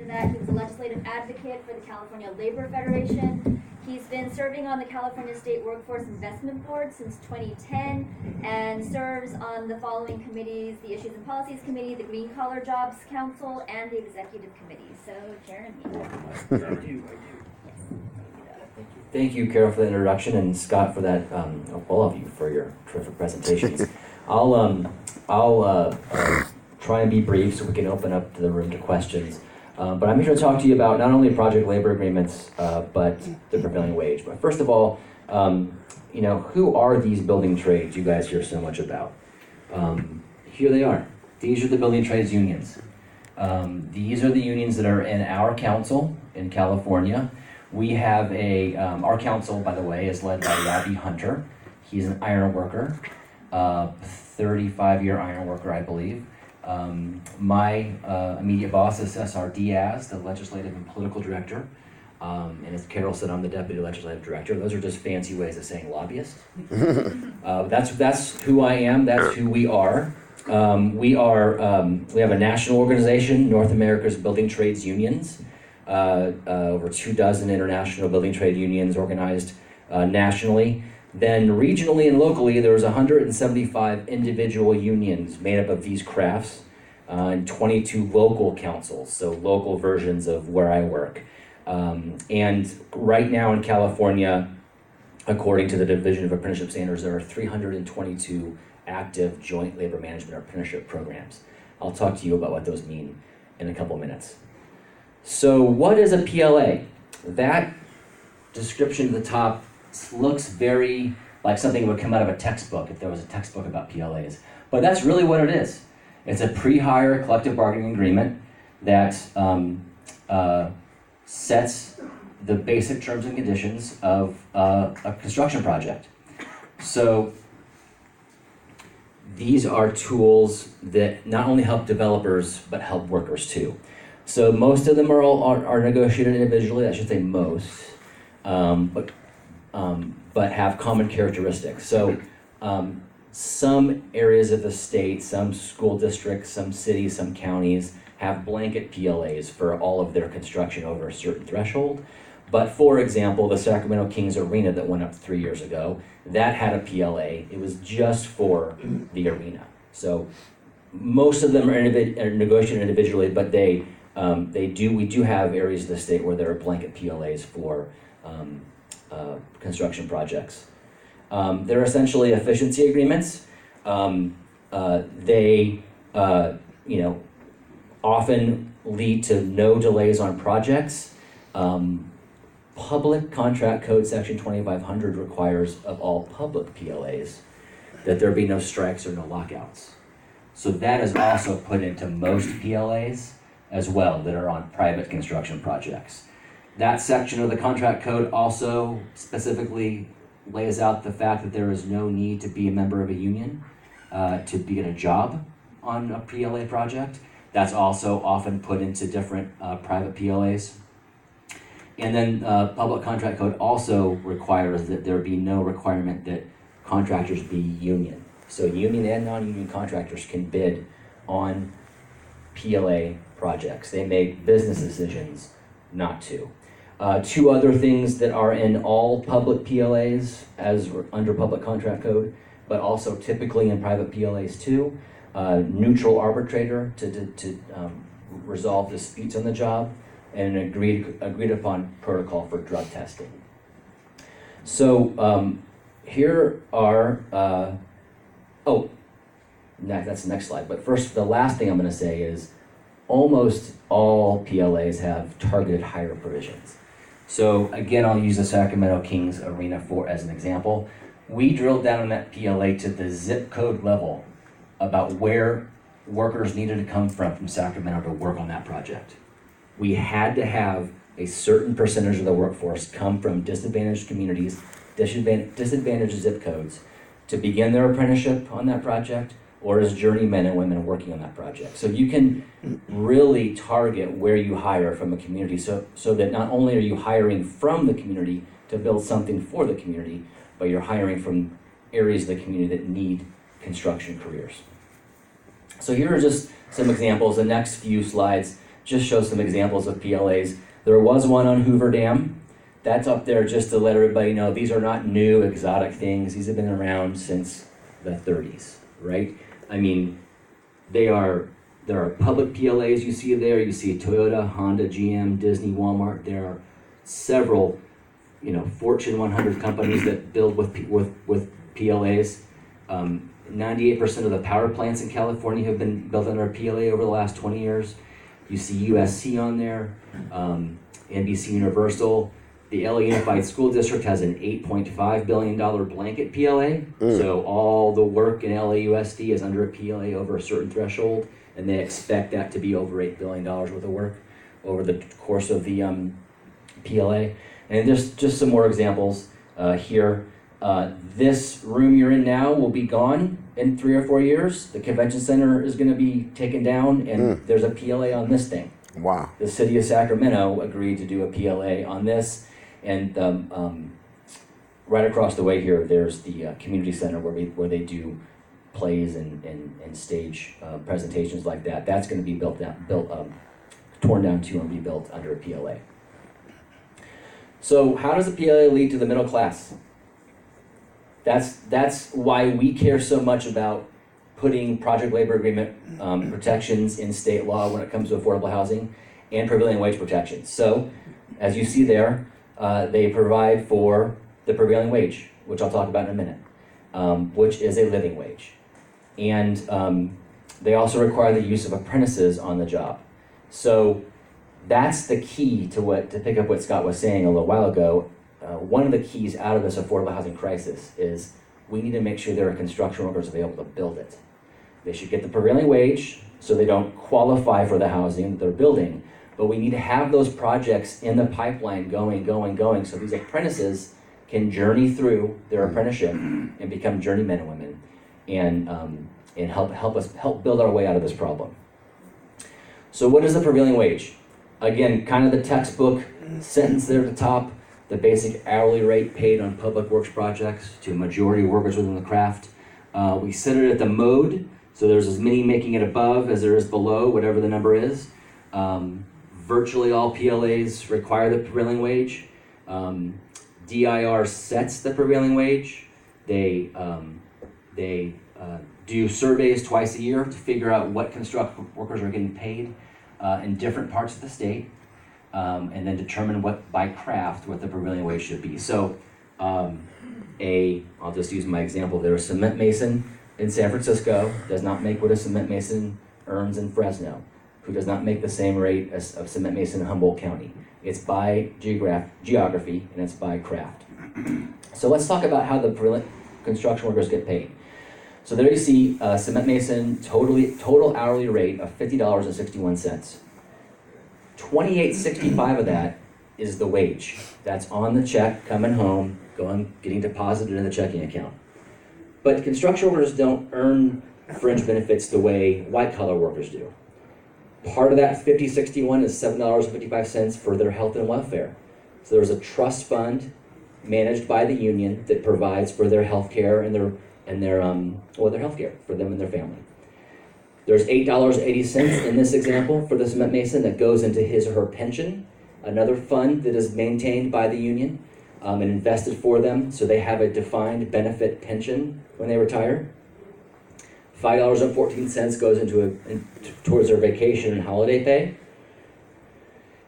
that he was a legislative advocate for the California Labor Federation. He's been serving on the California State Workforce Investment Board since 2010 and serves on the following committees: the Issues and Policies Committee, the Green Collar Jobs Council, and the Executive Committee. So, Jeremy. I do. Yes. Thank you, Carol, for the introduction, and Scott for that, all of you for your terrific presentations. I'll try and be brief so we can open up to the room to questions. But I'm here to talk to you about not only project labor agreements, but the prevailing wage. But first of all, who are these building trades you guys hear so much about? Here they are. These are the building trades unions. These are the unions that are in our council in California. We have our council, by the way, is led by Robbie Hunter. He's an iron worker, 35-year iron worker, I believe. My immediate boss is Cesar Diaz, the legislative and political director. And as Carol said, I'm the deputy legislative director. Those are just fancy ways of saying lobbyist. That's who I am. That's who we are. We have a national organization, North America's Building Trades Unions. Over 24 international building trade unions organized nationally. Then regionally and locally, there's 175 individual unions made up of these crafts and 22 local councils, so local versions of where I work. And right now in California, according to the Division of Apprenticeship Standards, there are 322 active joint labor management apprenticeship programs. I'll talk to you about what those mean in a couple minutes. So what is a PLA? That description at the top looks very like something that would come out of a textbook if there was a textbook about PLAs. But that's really what it is. It's a pre-hire collective bargaining agreement that sets the basic terms and conditions of a construction project. So these are tools that not only help developers, but help workers too. So most of them are negotiated individually, I should say most, but have common characteristics. So some areas of the state, some school districts, some cities, some counties have blanket PLAs for all of their construction over a certain threshold. But for example, the Sacramento Kings Arena that went up 3 years ago, that had a PLA. It was just for the arena. So most of them are negotiated individually, but we do have areas of the state where there are blanket PLAs for construction projects. They're essentially efficiency agreements. They often lead to no delays on projects. Public Contract Code Section 2500 requires of all public PLAs that there be no strikes or no lockouts. So that is also put into most PLAs as well that are on private construction projects. That section of the contract code also specifically lays out the fact that there is no need to be a member of a union to begin a job on a PLA project. That's also often put into different private PLAs. And then Public Contract Code also requires that there be no requirement that contractors be union. So union and non-union contractors can bid on PLA projects. They make business decisions not to. Two other things that are in all public PLAs as under Public Contract Code, but also typically in private PLAs too, neutral arbitrator to resolve disputes on the job, and an agreed upon protocol for drug testing. So here are, that's the next slide. But first, the last thing I'm going to say is almost all PLAs have targeted hire provisions. So again, I'll use the Sacramento Kings Arena as an example. We drilled down on that PLA to the zip code level about where workers needed to come from Sacramento to work on that project. We had to have a certain percentage of the workforce come from disadvantaged communities, disadvantaged zip codes, to begin their apprenticeship on that project, or as journeymen and women working on that project. So you can really target where you hire from a community so that not only are you hiring from the community to build something for the community, but you're hiring from areas of the community that need construction careers. So here are just some examples. The next few slides just shows some examples of PLAs. There was one on Hoover Dam. That's up there just to let everybody know these are not new exotic things. These have been around since the 30s, right? I mean, there are public PLAs you see there. You see Toyota, Honda, GM, Disney, Walmart. There are several, Fortune 100 companies that build with PLAs. 98% of the power plants in California have been built under a PLA over the last 20 years. You see USC on there, NBC Universal. The LA Unified School District has an $8.5 billion blanket PLA. So all the work in LAUSD is under a PLA over a certain threshold, and they expect that to be over $8 billion worth of work over the course of the PLA. And there's just some more examples here. This room you're in now will be gone in 3 or 4 years. The convention center is going to be taken down, and there's a PLA on this thing. Wow. The city of Sacramento agreed to do a PLA on this, and right across the way here, there's the community center where they do plays and stage presentations like that. That's going to be torn down too and rebuilt under a PLA. So how does a PLA lead to the middle class? That's why we care so much about putting project labor agreement protections in state law when it comes to affordable housing and prevailing wage protections. So, as you see there, they provide for the prevailing wage, which I'll talk about in a minute, which is a living wage. And they also require the use of apprentices on the job. So that's the key to pick up what Scott was saying a little while ago. One of the keys out of this affordable housing crisis is we need to make sure there are construction workers available to build it. They should get the prevailing wage so they don't qualify for the housing that they're building, but we need to have those projects in the pipeline going, so these apprentices can journey through their apprenticeship and become journeymen and women and help build our way out of this problem. So what is the prevailing wage? Again, kind of the textbook sentence there at the top. The basic hourly rate paid on public works projects to majority workers within the craft. We set it at the mode, so there's as many making it above as there is below, whatever the number is. Virtually all PLAs require the prevailing wage. DIR sets the prevailing wage. They do surveys twice a year to figure out what construction workers are getting paid in different parts of the state. And then determine by craft what the prevailing wage should be. So I'll just use my example there, a cement mason in San Francisco does not make what a cement mason earns in Fresno, who does not make the same rate as a cement mason in Humboldt County. It's by geography and it's by craft. So let's talk about how the construction workers get paid. So there you see a cement mason total hourly rate of $50.61. $28.65 of that is the wage. That's on the check, coming home, getting deposited in the checking account. But construction workers don't earn fringe benefits the way white-collar workers do. Part of that $50.61 is $7.55 for their health and welfare. So there's a trust fund managed by the union that provides for their health care and their health care for them and their family. There's $8.80 in this example for the cement mason that goes into his or her pension, another fund that is maintained by the union and invested for them, so they have a defined benefit pension when they retire. $5.14 goes towards their vacation and holiday pay.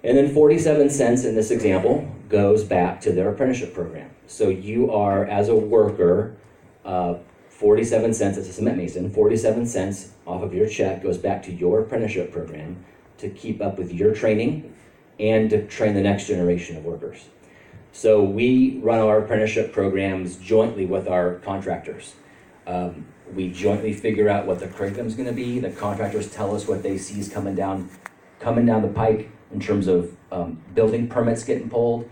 And then 47 cents in this example goes back to their apprenticeship program. So you are, as a worker, 47 cents as a cement mason, 47 cents off of your check goes back to your apprenticeship program to keep up with your training and to train the next generation of workers. So we run our apprenticeship programs jointly with our contractors. We jointly figure out what the curriculum is going to be. The contractors tell us what they see is coming down the pike in terms of building permits getting pulled.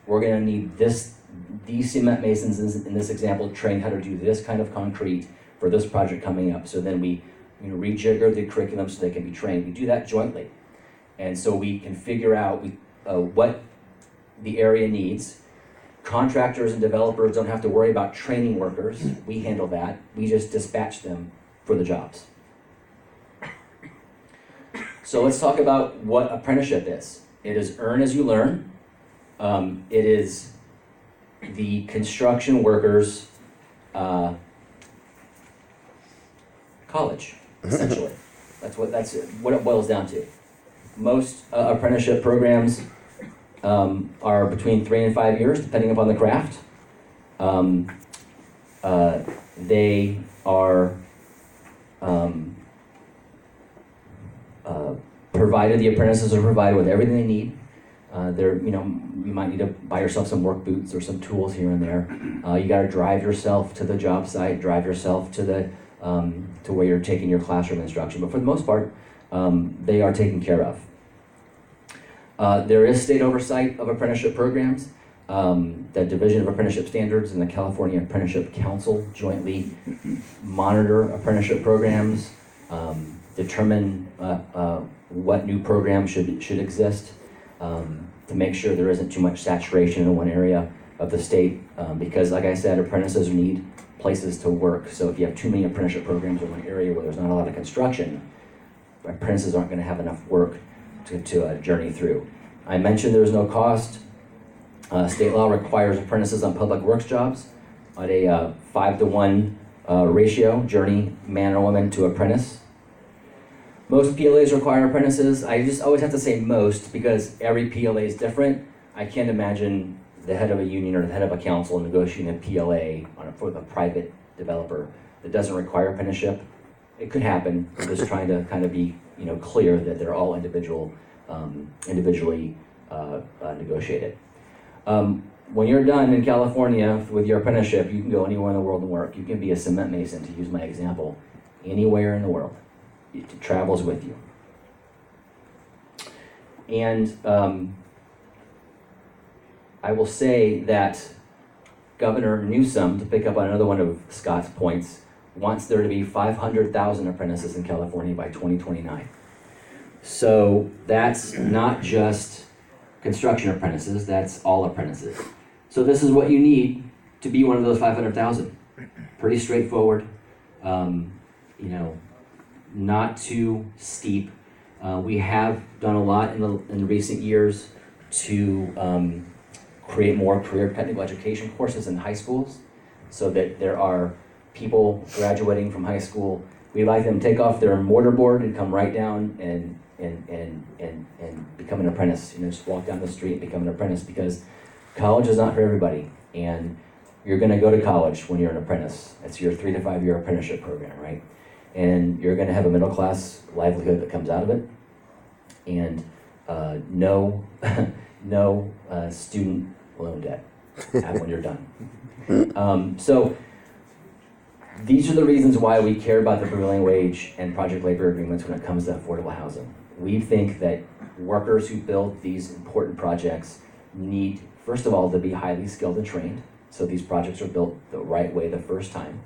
We're going to need these cement masons in this example trained how to do this kind of concrete for this project coming up. So then we rejigger the curriculum so they can be trained. We do that jointly. And so we can figure out what the area needs. Contractors and developers don't have to worry about training workers. We handle that. We just dispatch them for the jobs. So let's talk about what apprenticeship is. It is earn as you learn. It is the construction workers' college, essentially. That's what it boils down to. Most apprenticeship programs are between 3 and 5 years, depending upon the craft. They are provided, the apprentices are provided with everything they need. You might need to buy yourself some work boots or some tools here and there. You got to drive yourself to the job site, drive yourself to the to where you're taking your classroom instruction. But for the most part, they are taken care of. There is state oversight of apprenticeship programs. The Division of Apprenticeship Standards and the California Apprenticeship Council jointly monitor apprenticeship programs, determine what new programs should exist, to make sure there isn't too much saturation in one area of the state, because like I said, apprentices need places to work. So if you have too many apprenticeship programs in one area where there's not a lot of construction, apprentices aren't going to have enough work to journey through. I mentioned there's no cost. State law requires apprentices on public works jobs at a 5-to-1 ratio, journeyman or woman to apprentice. Most PLAs require apprentices. I just always have to say most because every PLA is different. I can't imagine the head of a union or the head of a council negotiating a PLA for a private developer that doesn't require apprenticeship. It could happen. I'm just trying to kind of be clear that they're all individually negotiated. When you're done in California with your apprenticeship, you can go anywhere in the world and work. You can be a cement mason, to use my example, anywhere in the world. It travels with you. And I will say that Governor Newsom, to pick up on another one of Scott's points, wants there to be 500,000 apprentices in California by 2029. So that's not just construction apprentices, that's all apprentices. So this is what you need to be one of those 500,000. Pretty straightforward, not too steep. We have done a lot in recent years to create more career technical education courses in high schools so that there are people graduating from high school. We like them to take off their mortarboard and come right down and become an apprentice. Just walk down the street and become an apprentice, because college is not for everybody. And you're going to go to college when you're an apprentice. It's your 3 to 5 year apprenticeship program, right? And you're going to have a middle class livelihood that comes out of it, and no student loan debt when you're done. So these are the reasons why we care about the prevailing wage and project labor agreements when it comes to affordable housing. We think that workers who build these important projects need, first of all, to be highly skilled and trained, so these projects are built the right way the first time,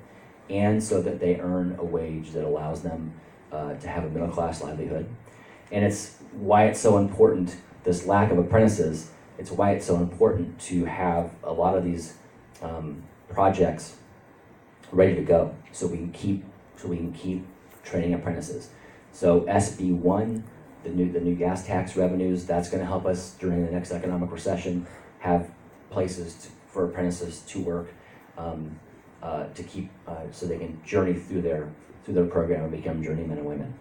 and so that they earn a wage that allows them to have a middle-class livelihood. And it's why it's so important, this lack of apprentices, it's why it's so important to have a lot of these projects ready to go, so we can keep training apprentices. So SB1, the new gas tax revenues, that's going to help us during the next economic recession have places for apprentices to work, to keep so they can journey through their program and become journeymen and women.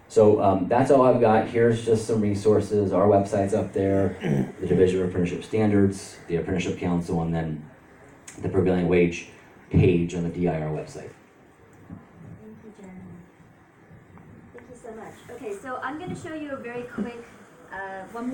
So that's all I've got. Here's just some resources. Our website's up there, the Division of Apprenticeship Standards, the Apprenticeship Council, and then the prevailing wage page on the DIR website. Thank you, Jen. Thank you so much. Okay, so I'm going to show you a very quick one more